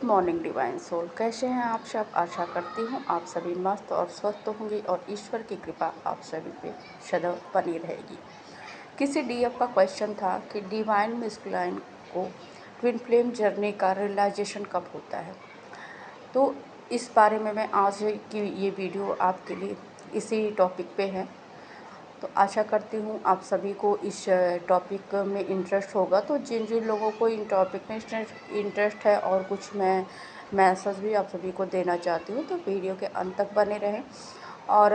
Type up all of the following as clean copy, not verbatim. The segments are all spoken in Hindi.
गुड मॉर्निंग डिवाइन सोल, कैसे हैं आप सब। आशा करती हूँ आप सभी मस्त और स्वस्थ होंगे और ईश्वर की कृपा आप सभी पे सदैव बनी रहेगी। किसी डीएफ का क्वेश्चन था कि डिवाइन मस्कुलाइन को ट्विन फ्लेम जर्नी का रियलाइजेशन कब होता है। तो इस बारे में मैं आज की ये वीडियो आपके लिए इसी टॉपिक पे है। तो आशा करती हूँ आप सभी को इस टॉपिक में इंटरेस्ट होगा। तो जिन जिन लोगों को इन टॉपिक में इंटरेस्ट है और कुछ मैं मैसेज भी आप सभी को देना चाहती हूँ, तो वीडियो के अंत तक बने रहें। और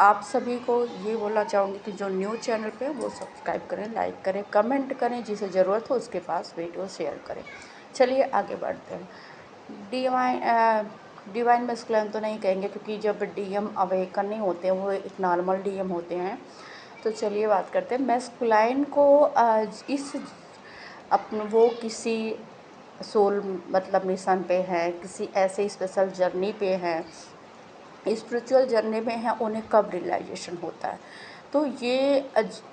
आप सभी को ये बोलना चाहूँगी कि जो न्यू चैनल पे वो सब्सक्राइब करें, लाइक करें, कमेंट करें, जिसे ज़रूरत हो उसके पास वीडियो शेयर करें। चलिए आगे बढ़ते हैं। डिवाइन मस्कुलाइन तो नहीं कहेंगे, क्योंकि जब डीएम अवेकन नहीं होते हैं वो एक नॉर्मल डीएम होते हैं। तो चलिए बात करते हैं मस्कुलाइन को। इस अपन वो किसी सोल मतलब मिशन पे हैं, किसी ऐसे स्पेशल जर्नी पे हैं, स्पिरिचुअल जर्नी में हैं, उन्हें कब रियलाइजेशन होता है। तो ये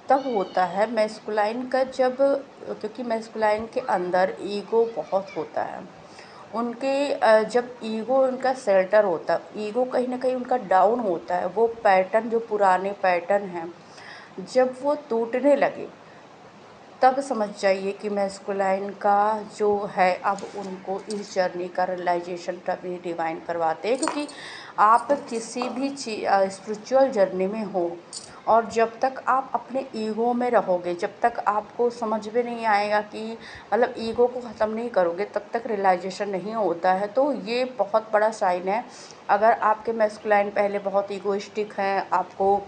तब होता है मैस्कुलाइन का, जब क्योंकि मैस्कुलाइन के अंदर ईगो बहुत होता है। उनके जब ईगो उनका सेल्टर होता है, ईगो कहीं ना कहीं उनका डाउन होता है, वो पैटर्न जो पुराने पैटर्न हैं जब वो टूटने लगे, तब समझ जाइए कि मैस्कुलाइन का जो है अब उनको इस जर्नी का रियलाइजेशन तभी डिवाइन करवाते हैं। क्योंकि आप किसी भी स्पिरिचुअल जर्नी में हो और जब तक आप अपने ईगो में रहोगे, जब तक आपको समझ में नहीं आएगा कि मतलब ईगो को ख़त्म नहीं करोगे, तब तक रियलाइजेशन नहीं होता है। तो ये बहुत बड़ा साइन है। अगर आपके मैस्कुलाइन पहले बहुत ईगोइस्टिक हैं, आपको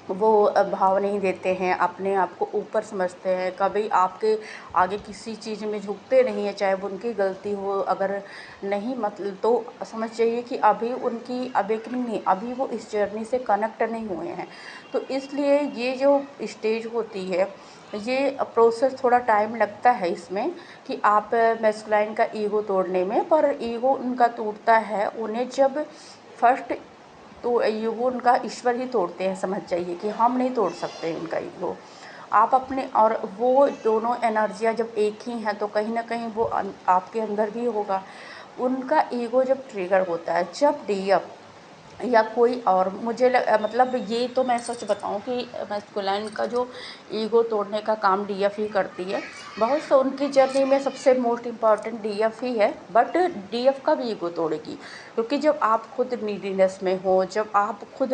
वो भाव नहीं देते हैं, अपने आप को ऊपर समझते हैं, कभी आपके आगे किसी चीज़ में झुकते नहीं है, चाहे वो उनकी गलती हो, अगर नहीं मतलब तो समझ जाइए कि अभी उनकी अवेकनिंग नहीं, अभी वो इस जर्नी से कनेक्ट नहीं हुए हैं। तो इसलिए ये जो स्टेज होती है, ये प्रोसेस थोड़ा टाइम लगता है इसमें कि आप मैस्कुलाइन का ईगो तोड़ने में। पर ईगो उनका टूटता है उन्हें जब फर्स्ट, तो ईगो उनका ईश्वर ही तोड़ते हैं। समझ जाइए कि हम नहीं तोड़ सकते उनका ईगो। आप अपने और वो दोनों एनर्जियाँ जब एक ही हैं, तो कहीं ना कहीं वो आपके अंदर भी होगा। उनका ईगो जब ट्रिगर होता है, जब डीएफ या कोई और मतलब ये तो मैं सच बताऊं कि मैस्कुलाइन का जो ईगो तोड़ने का काम डीएफ ही करती है। बहुत से उनकी जर्नी में सबसे मोस्ट इम्पॉर्टेंट डीएफ ही है, बट डीएफ का भी ईगो तोड़ेगी। क्योंकि जब आप खुद नीडीनेस में हो, जब आप खुद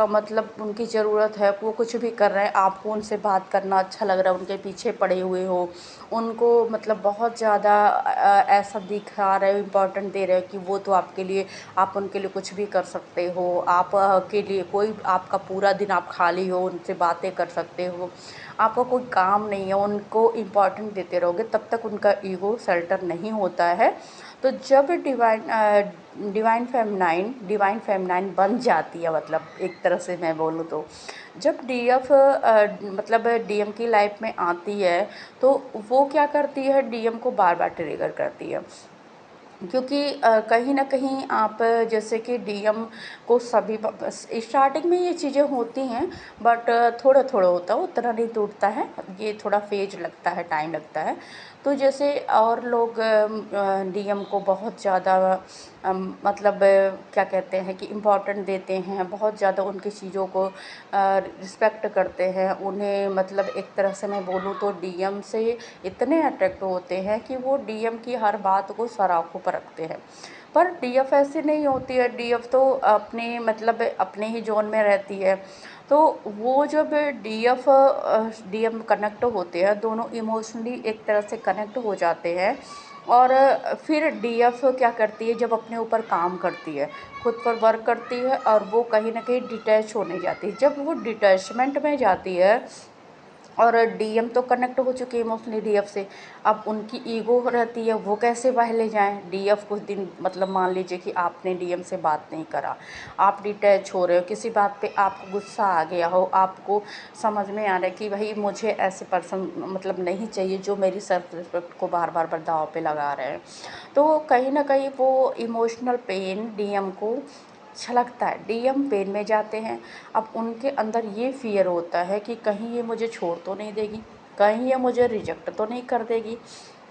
मतलब उनकी ज़रूरत है, वो कुछ भी कर रहे हैं, आपको उनसे बात करना अच्छा लग रहा है, उनके पीछे पड़े हुए हो, उनको मतलब बहुत ज़्यादा ऐसा दिखा रहे हो, इम्पोर्टेंट दे रहे हो कि वो तो आपके लिए, आप उनके लिए कुछ भी कर सकते हो, आप के लिए कोई आपका पूरा दिन आप खाली हो, उनसे बातें कर सकते हो, आपको कोई काम नहीं है, उनको इम्पोर्टेंट देते रहोगे, तब तक उनका ईगो सेल्टर नहीं होता है। तो जब डिवाइन फेमिनाइन बन जाती है, मतलब एक तरह से मैं बोलूँ तो जब डीएफ मतलब डीएम की लाइफ में आती है, तो वो क्या करती है, डीएम को बार बार ट्रिगर करती है। क्योंकि कहीं न कहीं आप जैसे कि डीएम को सभी स्टार्टिंग में ये चीज़ें होती हैं, बट थोड़ा-थोड़ा होता है, उतना नहीं टूटता है, ये थोड़ा फेज लगता है, टाइम लगता है। तो जैसे और लोग डीएम को बहुत ज़्यादा मतलब क्या कहते हैं कि इम्पोर्टेंट देते हैं, बहुत ज़्यादा उनकी चीज़ों को रिस्पेक्ट करते हैं, उन्हें मतलब एक तरह से मैं बोलूँ तो डीएम से इतने अट्रैक्ट होते हैं कि वो डीएम की हर बात को सर आँखों पर रखते हैं। पर डीएफ ऐसी नहीं होती है, डीएफ तो अपने मतलब अपने ही जोन में रहती है। तो वो जब डीएम कनेक्ट होते हैं, दोनों इमोशनली एक तरह से कनेक्ट हो जाते हैं। और फिर डीएफ क्या करती है, जब अपने ऊपर काम करती है, खुद पर वर्क करती है, और वो कहीं ना कहीं डिटैच होने जाती है। जब वो डिटैचमेंट में जाती है, और डीएम तो कनेक्ट हो चुके हैं इमोशनली डीएफ से, अब उनकी ईगो रहती है, वो कैसे बाहर ले जाएं। डीएफ कुछ दिन मतलब मान लीजिए कि आपने डीएम से बात नहीं करा, आप डिटैच हो रहे हो, किसी बात पे आपको गुस्सा आ गया हो, आपको समझ में आ रहा है कि भाई मुझे ऐसे पर्सन मतलब नहीं चाहिए जो मेरी सेल्फ रिस्पेक्ट को बार बार दांव पे लगा रहे हैं। तो कहीं ना कहीं वो इमोशनल पेन डीएम को छलकता है, डीएम पेन में जाते हैं। अब उनके अंदर ये फ़ियर होता है कि कहीं ये मुझे छोड़ तो नहीं देगी, कहीं ये मुझे रिजेक्ट तो नहीं कर देगी।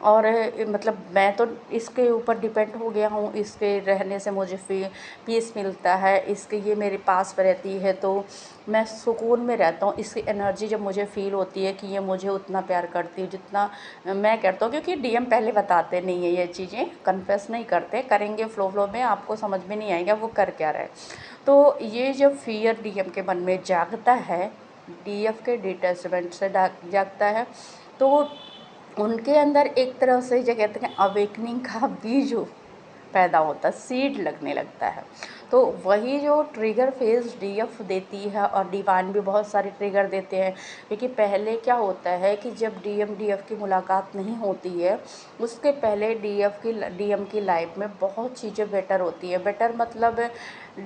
और मतलब मैं तो इसके ऊपर डिपेंड हो गया हूँ, इसके रहने से मुझे पीस मिलता है, इसके ये मेरे पास में रहती है तो मैं सुकून में रहता हूँ। इसकी एनर्जी जब मुझे फ़ील होती है कि ये मुझे उतना प्यार करती है जितना मैं करता हूँ, क्योंकि डीएम पहले बताते नहीं है, ये चीज़ें कन्फेस नहीं करते, करेंगे फ्लो में, आपको समझ में नहीं आएगा वो कर क्या रहे। तो ये जब फियर डीएम के मन में जागता है, डीएफ के डिटैचमेंट से जागता है, तो उनके अंदर एक तरह से जो कहते हैं अवेकनिंग का बीज पैदा होता है, सीड लगने लगता है। तो वही जो ट्रिगर फेज डीएफ देती है, और डिवाइन भी बहुत सारे ट्रिगर देते हैं, क्योंकि पहले क्या होता है कि जब डीएम डीएफ की मुलाकात नहीं होती है, उसके पहले डीएम की लाइफ में बहुत चीज़ें बेटर होती है। बेटर मतलब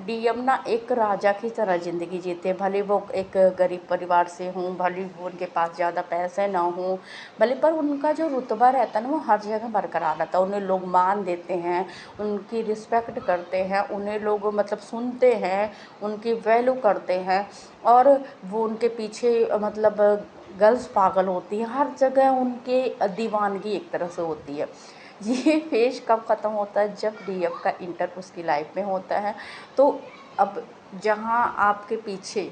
डीएम ना एक राजा की तरह ज़िंदगी जीते हैं, भले वो एक गरीब परिवार से हों, भले वो उनके पास ज़्यादा पैसे ना हों, भले, पर उनका जो रुतबा रहता है ना वो हर जगह बरकरार रहता है। उन्हें लोग मान देते हैं, उनकी रिस्पेक्ट करते हैं, उन्हें लोग मतलब सुनते हैं, उनकी वैल्यू करते हैं, और वो उनके पीछे मतलब गर्ल्स पागल होती हैं, हर जगह उनके दीवानगी एक तरह से होती है। ये फेज कब ख़त्म होता है? जब डीएफ का इंटर उसकी लाइफ में होता है। तो अब जहाँ आपके पीछे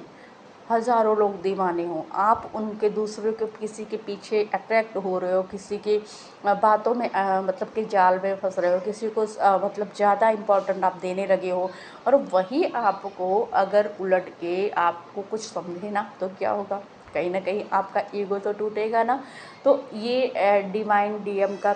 हज़ारों लोग दीवाने हों, आप उनके दूसरों के किसी के पीछे अट्रैक्ट हो रहे हो, किसी की बातों में मतलब कि जाल में फंस रहे हो, किसी को मतलब ज़्यादा इम्पोर्टेंट आप देने लगे हो, और वही आपको अगर उलट के आपको कुछ समझे ना, तो क्या होगा? कहीं ना कहीं आपका ईगो तो टूटेगा ना। तो ये डिवाइन डीएम का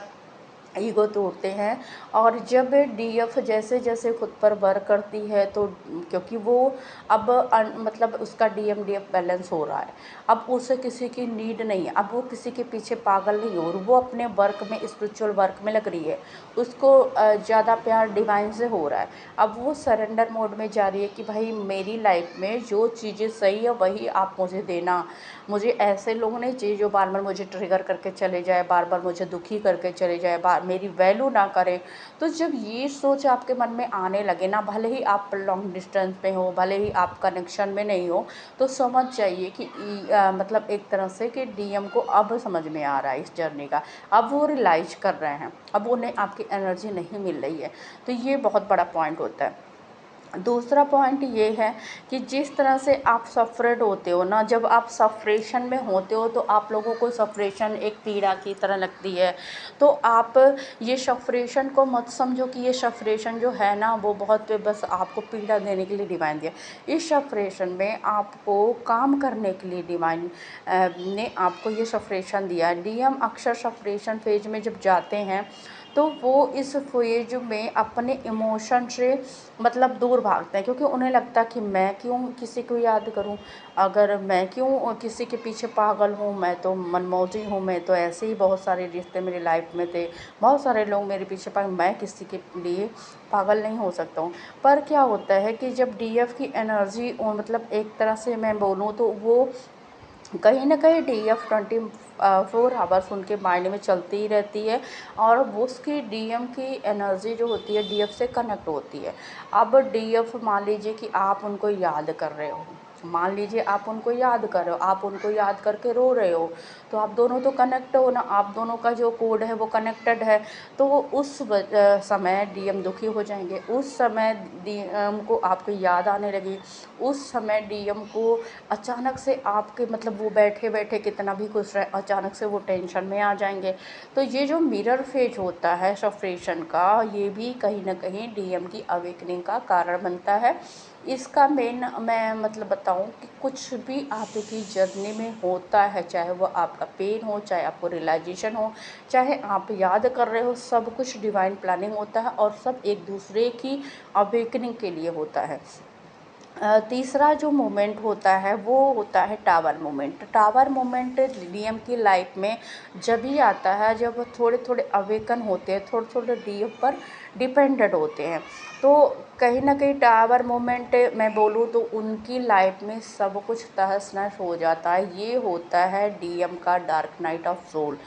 ईगो तोड़ते हैं। और जब डीएफ जैसे जैसे खुद पर वर्क करती है, तो क्योंकि वो अब मतलब उसका डीएफ बैलेंस हो रहा है, अब उसे किसी की नीड नहीं है, अब वो किसी के पीछे पागल नहीं हो रही, वो अपने वर्क में, स्पिरिचुअल वर्क में लग रही है, उसको ज़्यादा प्यार डिवाइन से हो रहा है। अब वो सरेंडर मोड में जा रही है कि भाई मेरी लाइफ में जो चीज़ें सही है वही आप मुझे देना, मुझे ऐसे लोग नहीं चाहिए जो बार बार मुझे ट्रिगर करके चले जाए, बार बार मुझे दुखी करके चले जाए, बार मेरी वैल्यू ना करें। तो जब ये सोच आपके मन में आने लगे ना, भले ही आप लॉन्ग डिस्टेंस पे हो, भले ही आप कनेक्शन में नहीं हो, तो समझ जाइए कि मतलब एक तरह से कि डीएम को अब समझ में आ रहा है इस जर्नी का, अब वो रियलाइज कर रहे हैं, अब उन्हें आपकी एनर्जी नहीं मिल रही है। तो ये बहुत बड़ा पॉइंट होता है। दूसरा पॉइंट ये है कि जिस तरह से आप सफ़रेड होते हो ना, जब आप सफ़रेशन में होते हो, तो आप लोगों को सफ़रेशन एक पीड़ा की तरह लगती है। तो आप ये सफ़रेशन को मत समझो कि ये सफ़रेशन जो है ना वो बहुत बस आपको पीड़ा देने के लिए डिवाइन दिया। इस सफ़रेशन में आपको काम करने के लिए डिवाइन ने आपको ये सफ़रेशन दिया है। डीएम अक्सर सफ़रेशन फेज में जब जाते हैं, तो वो इस फेज में अपने इमोशन से मतलब दूर भागते हैं, क्योंकि उन्हें लगता है कि मैं क्यों किसी को याद करूं, अगर मैं क्यों किसी के पीछे पागल हूं, मैं तो मनमौजी हूं, मैं तो ऐसे ही बहुत सारे रिश्ते मेरी लाइफ में थे, बहुत सारे लोग मेरे पीछे पागल, मैं किसी के लिए पागल नहीं हो सकता हूं। पर क्या होता है कि जब डीएफ की एनर्जी मतलब एक तरह से मैं बोलूँ तो वो कहीं ना कहीं डीएफ 24 आवर्स उनके माइंड में चलती ही रहती है, और वो उसकी डीएम की एनर्जी जो होती है डीएफ से कनेक्ट होती है। अब डीएफ मान लीजिए कि आप उनको याद कर रहे हो, मान लीजिए आप उनको याद कर रहे हो, आप उनको याद करके रो रहे हो, तो आप दोनों तो कनेक्ट हो ना, आप दोनों का जो कोड है वो कनेक्टेड है। तो वो उस समय डीएम दुखी हो जाएंगे, उस समय डीएम को आपकी याद आने लगी, उस समय डीएम को अचानक से आपके मतलब वो बैठे बैठे कितना भी खुश रहे, अचानक से वो टेंशन में आ जाएंगे। तो ये जो मिरर फेज होता है सफ्रेशन का, ये भी कहीं ना कहीं डीएम की अवेकनिंग का कारण बनता है। इसका मेन मैं मतलब बताऊं कि कुछ भी आपकी जर्नी में होता है, चाहे वो आपका पेन हो, चाहे आपको रियलाइजेशन हो, चाहे आप याद कर रहे हो, सब कुछ डिवाइन प्लानिंग होता है, और सब एक दूसरे की अवेकनिंग के लिए होता है। तीसरा जो मोमेंट होता है वो होता है tower moment. Tower moment DM की लाइफ में जब भी आता है जब थोड़े थोड़े अवेकन होते हैं, थोड़े थोड़े डीएम पर डिपेंडेंट होते हैं। तो कहीं ना कहीं टावर मोमेंट मैं बोलूँ तो उनकी लाइफ में सब कुछ तहस नहस हो जाता है। ये होता है डीएम का dark night of soul.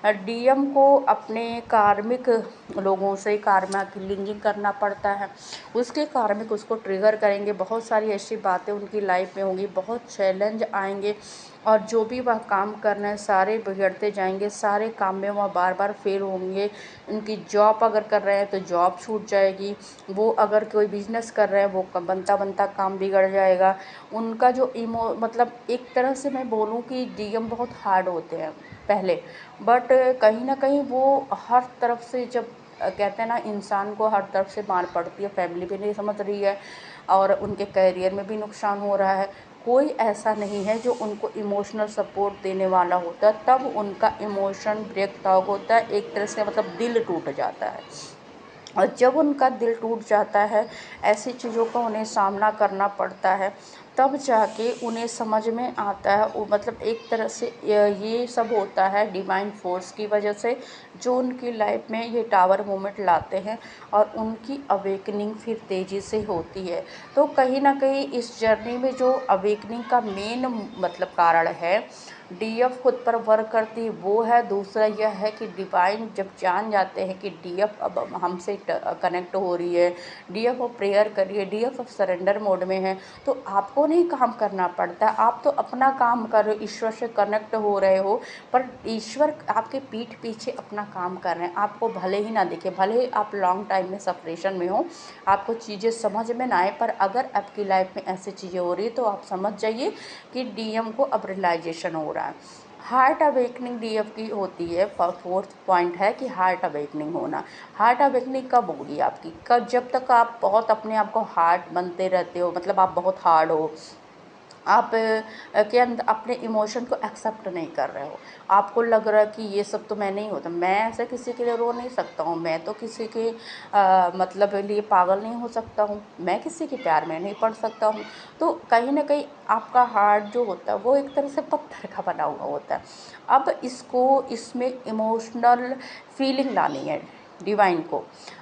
DM को अपने कार्मिक लोगों से कार्मा की लिंकिंग करना पड़ता है, उसके कार्मिक उसको ट्रिगर करेंगे, बहुत सारी ऐसी बातें उनकी लाइफ में होंगी, बहुत चैलेंज आएंगे, और जो भी वह काम कर रहे हैं सारे बिगड़ते जाएंगे, सारे काम में वह बार बार फेल होंगे। उनकी जॉब अगर कर रहे हैं तो जॉब छूट जाएगी, वो अगर कोई बिजनेस कर रहे हैं वो बनता बनता काम बिगड़ जाएगा। उनका जो मतलब एक तरह से मैं बोलूँ कि डीएम बहुत हार्ड होते हैं पहले, बट कहीं ना कहीं वो हर तरफ से जब कहते हैं ना इंसान को हर तरफ से मार पड़ती है, फैमिली भी नहीं समझ रही है और उनके करियर में भी नुकसान हो रहा है, कोई ऐसा नहीं है जो उनको इमोशनल सपोर्ट देने वाला होता है, तब उनका इमोशन ब्रेक डाउन होता है, एक तरह से मतलब दिल टूट जाता है। और जब उनका दिल टूट जाता है, ऐसी चीज़ों का उन्हें सामना करना पड़ता है, तब जाके उन्हें समझ में आता है। वो मतलब एक तरह से ये सब होता है डिवाइन फोर्स की वजह से, जो उनकी लाइफ में ये टावर मोमेंट लाते हैं और उनकी अवेकनिंग फिर तेज़ी से होती है। तो कहीं ना कहीं इस जर्नी में जो अवेकनिंग का मेन मतलब कारण है, डीएफ खुद पर वर्क करती है वो है। दूसरा यह है कि डिवाइन जब जान जाते हैं कि डीएफ अब हमसे कनेक्ट हो रही है, डीएफ अब प्रेयर कर रही है, डीएफ अब सरेंडर मोड में है, तो आपको नहीं काम करना पड़ता, आप तो अपना काम कर रहे हो, ईश्वर से कनेक्ट हो रहे हो, पर ईश्वर आपके पीठ पीछे अपना काम कर रहे हैं। आपको भले ही ना दिखे, भले ही आप लॉन्ग टाइम में सपरेशन में हो, आपको चीज़ें समझ में ना आए, पर अगर आपकी लाइफ में ऐसी चीज़ें हो रही है तो आप समझ जाइए कि डीएम को अब रियलाइजेशन हो रहा है। हार्ट अवेकनिंग डीएफ की होती है। फोर्थ पॉइंट है कि हार्ट अवेकनिंग होना। हार्ट अवेकनिंग कब होगी आपकी? कब? जब तक आप बहुत अपने आप को हार्ड बनते रहते हो, मतलब आप बहुत हार्ड हो, आप के अंदर अपने इमोशन को एक्सेप्ट नहीं कर रहे हो, आपको लग रहा है कि ये सब तो मैं नहीं होता, मैं ऐसे किसी के लिए रो नहीं सकता हूँ, मैं तो किसी के मतलब लिए पागल नहीं हो सकता हूँ, मैं किसी के प्यार में नहीं पड़ सकता हूँ। तो कहीं ना कहीं आपका हार्ट जो होता है वो एक तरह से पत्थर का बना हुआ होता है। अब इसमें इमोशनल फीलिंग लानी है डिवाइन को।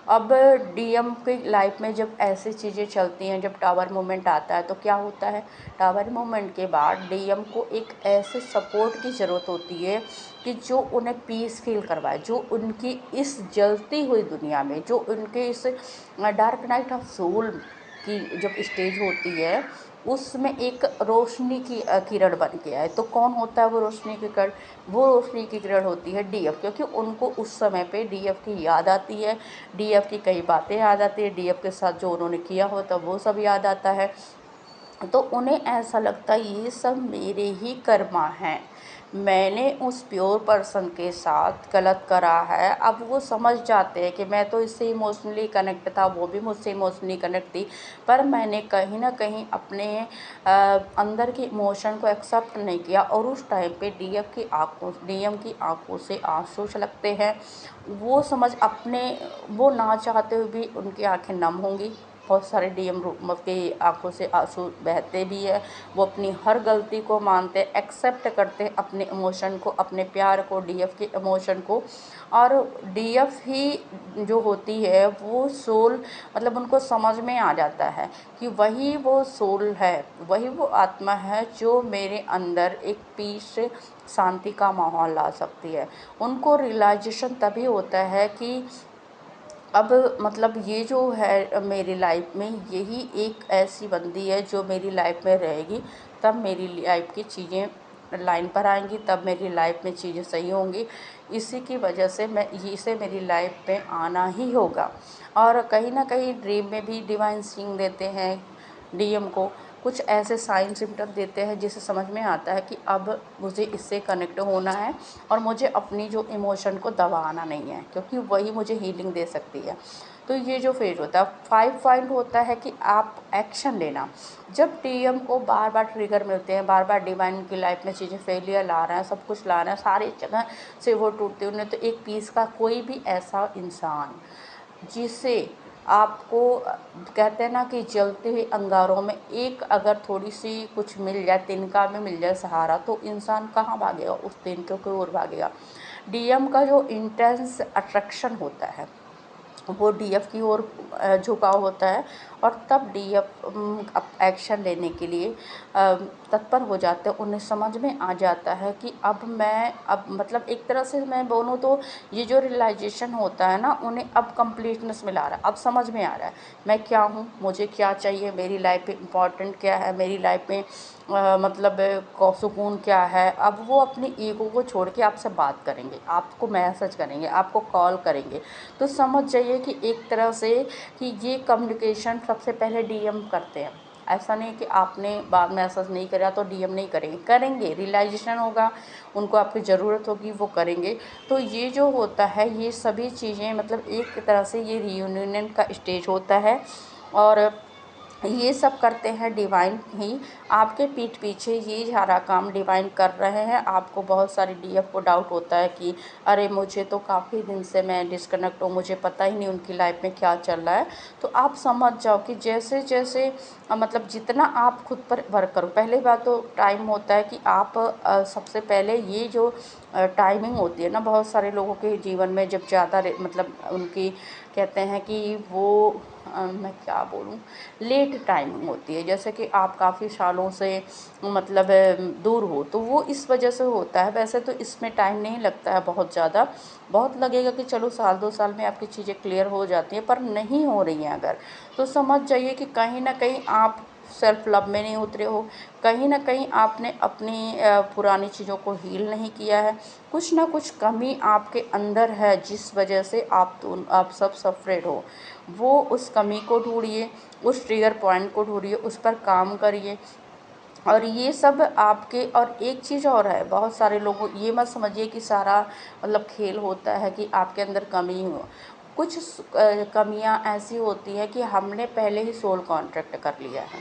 अब डीएम की लाइफ में जब ऐसी चीज़ें चलती हैं, जब टावर मोमेंट आता है तो क्या होता है, टावर मोमेंट के बाद डीएम को एक ऐसे सपोर्ट की ज़रूरत होती है कि जो उन्हें पीस फील करवाए, जो उनकी इस जलती हुई दुनिया में, जो उनके इस डार्क नाइट ऑफ सोल की जब स्टेज होती है, उसमें एक रोशनी की किरण बन के आए। तो कौन होता है वो रोशनी की किरण? वो रोशनी की किरण होती है डीएफ, क्योंकि उनको उस समय पे डीएफ की याद आती है, डीएफ की कई बातें याद आती है, डीएफ के साथ जो उन्होंने किया होता वो सब याद आता है। तो उन्हें ऐसा लगता है ये सब मेरे ही कर्मा हैं, मैंने उस प्योर पर्सन के साथ गलत करा है। अब वो समझ जाते हैं कि मैं तो इससे इमोशनली कनेक्ट था, वो भी मुझसे इमोशनली कनेक्ट थी, पर मैंने कहीं ना कहीं अपने अंदर के इमोशन को एक्सेप्ट नहीं किया, और उस टाइम पे डीएम की आंखों से आंसू छलकते हैं। वो समझ अपने, वो ना चाहते हुए भी उनकी आंखें नम होंगी, बहुत सारे डीएम की आंखों से आंसू बहते भी है। वो अपनी हर गलती को मानते, एक्सेप्ट करते अपने इमोशन को, अपने प्यार को, डीएफ के इमोशन को। और डीएफ ही जो होती है वो सोल, मतलब उनको समझ में आ जाता है कि वही वो सोल है, वही वो आत्मा है जो मेरे अंदर एक पीस, शांति का माहौल ला सकती है। उनको रियलाइजेशन तभी होता है कि अब मतलब ये जो है मेरी लाइफ में, यही एक ऐसी बंदी है जो मेरी लाइफ में रहेगी, तब मेरी लाइफ की चीज़ें लाइन पर आएंगी, तब मेरी लाइफ में चीज़ें सही होंगी। इसी की वजह से मैं इसे मेरी लाइफ में आना ही होगा। और कहीं ना कहीं ड्रीम में भी डिवाइन सीइंग देते हैं डीएम को, कुछ ऐसे साइन सिम्टम देते हैं जिससे समझ में आता है कि अब मुझे इससे कनेक्ट होना है और मुझे अपनी जो इमोशन को दबाना नहीं है, क्योंकि वही मुझे हीलिंग दे सकती है। तो ये जो फेज होता है, 5 पॉइंट होता है कि आप एक्शन लेना। जब डीएम को बार बार ट्रिगर मिलते हैं, बार बार डिवाइन की लाइफ में चीज़ें फेलियर ला रहे हैं, सब कुछ ला रहे हैं, सारी जगह से वो टूटते उन्हें, तो एक पीस का कोई भी ऐसा इंसान जिसे आपको कहते हैं ना कि जलते हुए अंगारों में एक अगर थोड़ी सी कुछ मिल जाए, तिनका में मिल जाए सहारा, तो इंसान कहाँ भागेगा? उस तिनके की ओर भागेगा। डीएम का जो इंटेंस अट्रैक्शन होता है वो डीएफ की ओर झुकाव होता है, और तब डीएफ एक्शन लेने के लिए तत्पर हो जाते हैं, उन्हें समझ में आ जाता है कि अब मतलब एक तरह से मैं बोलूँ तो ये जो रियलाइजेशन होता है ना, उन्हें अब कंप्लीटनेस मिला रहा है, अब समझ में आ रहा है मैं क्या हूँ, मुझे क्या चाहिए, मेरी लाइफ में इम्पॉर्टेंट क्या है, मेरी लाइफ में मतलब सुकून क्या है। अब वो अपनी ईगो को छोड़ के आपसे बात करेंगे, आपको मैसेज करेंगे, आपको कॉल करेंगे। तो समझ जाइए कि एक तरह से कि ये कम्युनिकेशन सबसे पहले डीएम करते हैं। ऐसा नहीं कि आपने बाद में मैसेज नहीं करा तो डीएम नहीं करेंगे, करेंगे, रियलाइजेशन होगा, उनको आपकी ज़रूरत होगी, वो करेंगे। तो ये जो होता है, ये सभी चीज़ें मतलब एक तरह से ये रियूनियन का स्टेज होता है। और ये सब करते हैं डिवाइन ही, आपके पीठ पीछे ये सारा काम डिवाइन कर रहे हैं। आपको बहुत सारी डीएफ को डाउट होता है कि अरे मुझे तो काफ़ी दिन से मैं डिस्कनेक्ट हूँ, मुझे पता ही नहीं उनकी लाइफ में क्या चल रहा है। तो आप समझ जाओ कि जैसे जैसे मतलब जितना आप खुद पर वर्क करो। पहली बात तो टाइम होता है कि आप सबसे पहले ये जो टाइमिंग होती है ना, बहुत सारे लोगों के जीवन में जब ज़्यादा मतलब उनकी कहते हैं कि वो मैं क्या बोलूँ, लेट टाइमिंग होती है, जैसे कि आप काफ़ी सालों से मतलब दूर हो, तो वो इस वजह से होता है। वैसे तो इसमें टाइम नहीं लगता है बहुत ज़्यादा, बहुत लगेगा कि चलो साल 2 साल में आपकी चीज़ें क्लियर हो जाती हैं, पर नहीं हो रही हैं अगर, तो समझ जाइए कि कहीं ना कहीं आप सेल्फ लव में नहीं उतरे हो, कहीं ना कहीं आपने अपनी पुरानी चीज़ों को हील नहीं किया है। कुछ ना कुछ कमी आपके अंदर है जिस वजह से आप सब सफ़रेड हो। वो उस कमी को ढूंढिए, उस ट्रिगर पॉइंट को ढूंढिए, उस पर काम करिए। और ये सब आपके, और एक चीज़ और है, बहुत सारे लोगों ये मत समझिए कि सारा मतलब खेल होता है कि आपके अंदर कमी हो। कुछ कमियां ऐसी होती हैं कि हमने पहले ही सोल कॉन्ट्रैक्ट कर लिया है,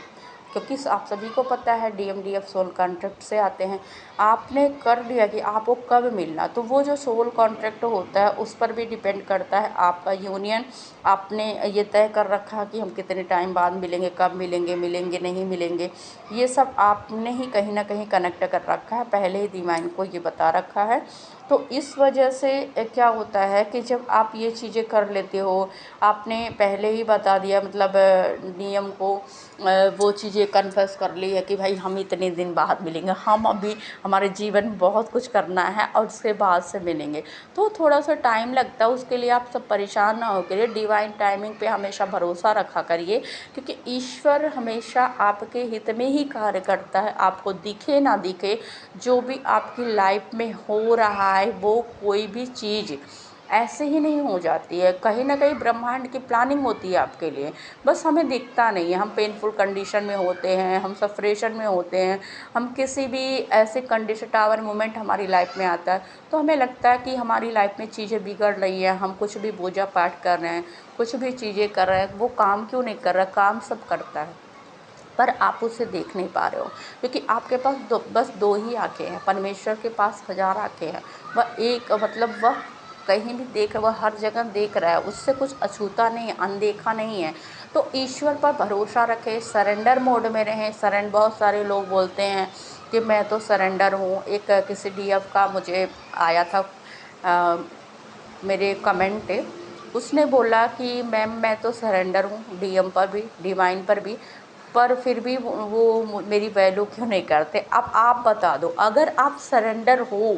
क्योंकि आप सभी को पता है डीएमडीएफ सोल कॉन्ट्रैक्ट से आते हैं। आपने कर लिया कि आपको कब मिलना, तो वो जो सोल कॉन्ट्रैक्ट होता है उस पर भी डिपेंड करता है आपका यूनियन। आपने ये तय कर रखा है कि हम कितने टाइम बाद मिलेंगे, कब मिलेंगे, मिलेंगे नहीं मिलेंगे, ये सब आपने ही कहीं ना कहीं कनेक्ट कर रखा है, पहले ही डिवाइन को ये बता रखा है। तो इस वजह से क्या होता है कि जब आप ये चीज़ें कर लेते हो, आपने पहले ही बता दिया मतलब नियम को, वो चीज़ें कन्फेस कर ली है कि भाई हम इतने दिन बाद मिलेंगे, हम अभी हमारे जीवन में बहुत कुछ करना है और उसके बाद से मिलेंगे, तो थोड़ा सा टाइम लगता है। उसके लिए आप सब परेशान ना हो करिए, डिवाइन टाइमिंग पे हमेशा भरोसा रखा करिए, क्योंकि ईश्वर हमेशा आपके हित में ही कार्य करता है, आपको दिखे ना दिखे। जो भी आपकी लाइफ में हो रहा है, वो कोई भी चीज़ ऐसे ही नहीं हो जाती है, कहीं ना कहीं ब्रह्मांड की प्लानिंग होती है आपके लिए, बस हमें दिखता नहीं है। हम पेनफुल कंडीशन में होते हैं, हम सफ्रेशन में होते हैं, हम किसी भी ऐसे कंडीशन टावर मोमेंट हमारी लाइफ में आता है तो हमें लगता है कि हमारी लाइफ में चीज़ें बिगड़ रही है, हम कुछ भी पूजा पाठ कर रहे हैं, कुछ भी चीज़ें कर रहे हैं, वो काम क्यों नहीं कर रहा, काम सब करता है, पर आप उसे देख नहीं पा रहे हो, क्योंकि आपके पास बस दो ही आँखें हैं, परमेश्वर के पास 1000 आँखें हैं। वह एक मतलब वह कहीं भी देख, वह हर जगह देख रहा है, उससे कुछ अछूता नहीं है, अनदेखा नहीं है। तो ईश्वर पर भरोसा रखें, सरेंडर मोड में रहें। बहुत सारे लोग बोलते हैं कि मैं तो सरेंडर हूँ। एक किसी डीएफ का मुझे आया था मेरे कमेंट पे, उसने बोला कि मैम मैं तो सरेंडर हूँ डीएम पर भी, डिवाइन पर भी, पर फिर भी वो मेरी वैल्यू क्यों नहीं करते। अब आप बता दो, अगर आप सरेंडर हो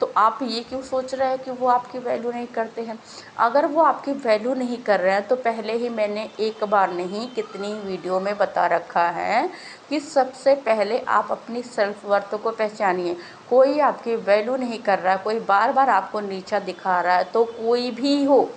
तो आप ये क्यों सोच रहे हैं कि वो आपकी वैल्यू नहीं करते हैं। अगर वो आपकी वैल्यू नहीं कर रहे हैं तो पहले ही मैंने एक बार नहीं कितनी वीडियो में बता रखा है कि सबसे पहले आप अपनी सेल्फ वर्थ को पहचानिए। कोई आपकी वैल्यू नहीं कर रहा है, कोई बार बार आपको नीचा दिखा रहा है, तो कोई भी हो,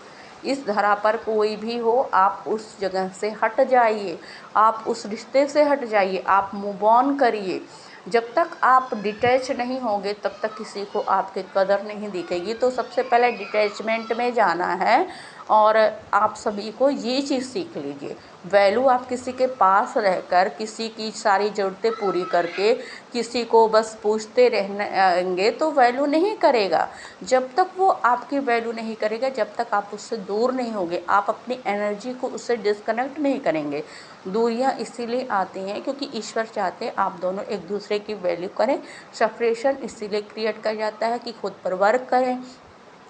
इस धरा पर कोई भी हो, आप उस जगह से हट जाइए, आप उस रिश्ते से हट जाइए, आप मूव ऑन करिए। जब तक आप डिटैच नहीं होंगे तब तक किसी को आपकी कदर नहीं दिखेगी। तो सबसे पहले डिटैचमेंट में जाना है, और आप सभी को ये चीज़ सीख लीजिए। वैल्यू आप किसी के पास रहकर, किसी की सारी ज़रूरतें पूरी करके, किसी को बस पूछते रहेंगे तो वैल्यू नहीं करेगा। जब तक वो आपकी वैल्यू नहीं करेगा, जब तक आप उससे दूर नहीं होंगे, आप अपनी एनर्जी को उससे डिस्कनेक्ट नहीं करेंगे। दूरियां इसीलिए आती हैं क्योंकि ईश्वर चाहते हैं आप दोनों एक दूसरे की वैल्यू करें। सेपरेशन इसीलिए क्रिएट कर जाता है कि खुद पर वर्क करें,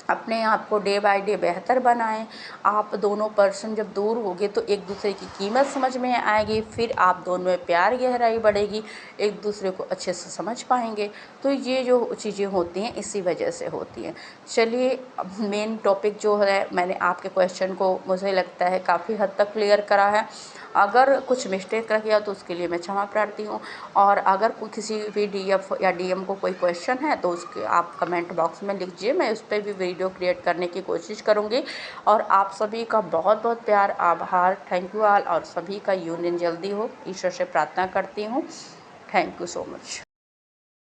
अपने आप को डे बाय डे बेहतर बनाएं। आप दोनों पर्सन जब दूर होंगे तो एक दूसरे की कीमत समझ में आएगी, फिर आप दोनों में प्यार गहराई बढ़ेगी, एक दूसरे को अच्छे से समझ पाएंगे। तो ये जो चीज़ें होती हैं इसी वजह से होती हैं। चलिए, अब मेन टॉपिक जो है, मैंने आपके क्वेश्चन को मुझे लगता है काफ़ी हद तक क्लियर करा है। अगर कुछ मिस्टेक रह गया तो उसके लिए मैं क्षमा प्रार्थी हूँ। और अगर किसी भी डीएफ या डीएम को कोई क्वेश्चन है तो उसके आप कमेंट बॉक्स में लिखिए, मैं उस पर भी वीडियो क्रिएट करने की कोशिश करूँगी। और आप सभी का बहुत बहुत प्यार, आभार, थैंक यू ऑल। और सभी का यूनियन जल्दी हो, ईश्वर से प्रार्थना करती हूँ। Thank you so much.